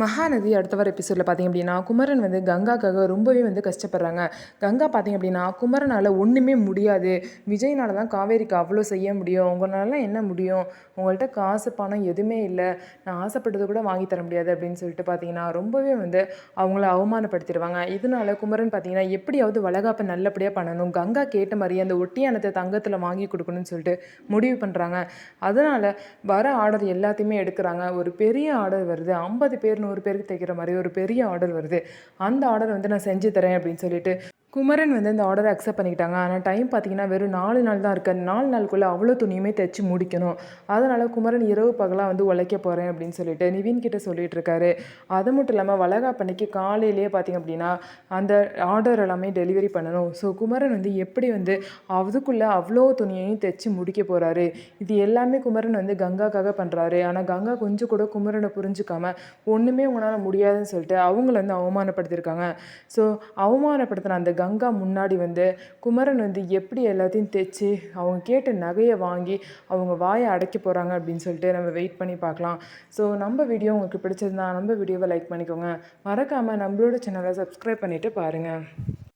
மகாநதி அடுத்த வர எபிசோடில் பார்த்திங்க அப்படின்னா குமரன் வந்து கங்காக்காக ரொம்பவே வந்து கஷ்டப்படுறாங்க. கங்கா பார்த்திங்க அப்படின்னா குமரனால் ஒன்றுமே முடியாது, விஜய்னால தான் காவேரிக்கு அவ்வளோ செய்ய முடியும், உங்களால என்ன முடியும், உங்கள்கிட்ட காசு பணம் எதுவுமே இல்லை, நான் ஆசைப்பட்டது கூட வாங்கி தர முடியாது அப்படின்னு சொல்லிட்டு பார்த்தீங்கன்னா ரொம்பவே வந்து அவங்கள அவமானப்படுத்திடுவாங்க. இதனால குமரன் பார்த்தீங்கன்னா எப்படியாவது வளகாப்பை நல்லபடியாக பண்ணணும், கங்கா கேட்ட மாதிரியே அந்த ஒட்டியானத்தை தங்கத்தில் வாங்கி கொடுக்கணும்னு சொல்லிட்டு முடிவு பண்ணுறாங்க. அதனால் வர ஆர்டர் எல்லாத்தையுமே எடுக்கிறாங்க. ஒரு பெரிய ஆர்டர் வருது, 50 பேர் 100 பேருக்கு தைக்கிற மாதிரி ஒரு பெரிய ஆர்டர் வருது. அந்த ஆர்டர் வந்து நான் செஞ்சு தரேன் அப்படின்னு சொல்லிட்டு குமரன் வந்து இந்த ஆர்டரை அக்செப்ட் பண்ணிக்கிட்டாங்க. ஆனால் டைம் பார்த்தீங்கன்னா வெறும் 4 நாள் தான் இருக்குது. அந்த 4 நாளுக்குள்ளே அவ்வளோ துணியுமே தைச்சி முடிக்கணும். அதனால் குமரன் இரவு பகலாக வந்து உழைக்க போகிறேன் அப்படின்னு சொல்லிட்டு நிவின் கிட்ட சொல்லிட்டு இருக்காரு. அது மட்டும் இல்லாமல் வளகாப்பன்னைக்கு காலையிலேயே பார்த்திங்க அப்படின்னா அந்த ஆர்டர் எல்லாமே டெலிவரி பண்ணணும். ஸோ குமரன் வந்து எப்படி வந்து அதுக்குள்ளே அவ்வளோ துணியையும் தைச்சி முடிக்க போகிறாரு. இது எல்லாமே குமரன் வந்து கங்காக்காக பண்ணுறாரு. ஆனால் கங்கா கொஞ்சம் கூட குமரனை புரிஞ்சுக்காம ஒன்றுமே உங்களால் முடியாதுன்னு சொல்லிட்டு அவங்கள வந்து அவமானப்படுத்தியிருக்காங்க. ஸோ அவமானப்படுத்தின அந்த கங்கா முன்னாடி வந்து குமரன் வந்து எப்படி எல்லாத்தையும் தைச்சி அவங்க கேட்ட நகையை வாங்கி அவங்க வாயை அடைக்க போகிறாங்க அப்படின்னு சொல்லிட்டு நம்ம வெயிட் பண்ணி பார்க்கலாம். ஸோ நம்ம வீடியோ உங்களுக்கு பிடிச்சிருந்தா நம்ம வீடியோவை லைக் பண்ணிக்கோங்க. மறக்காமல் நம்மளோட சேனலை சப்ஸ்கிரைப் பண்ணிவிட்டு பாருங்கள்.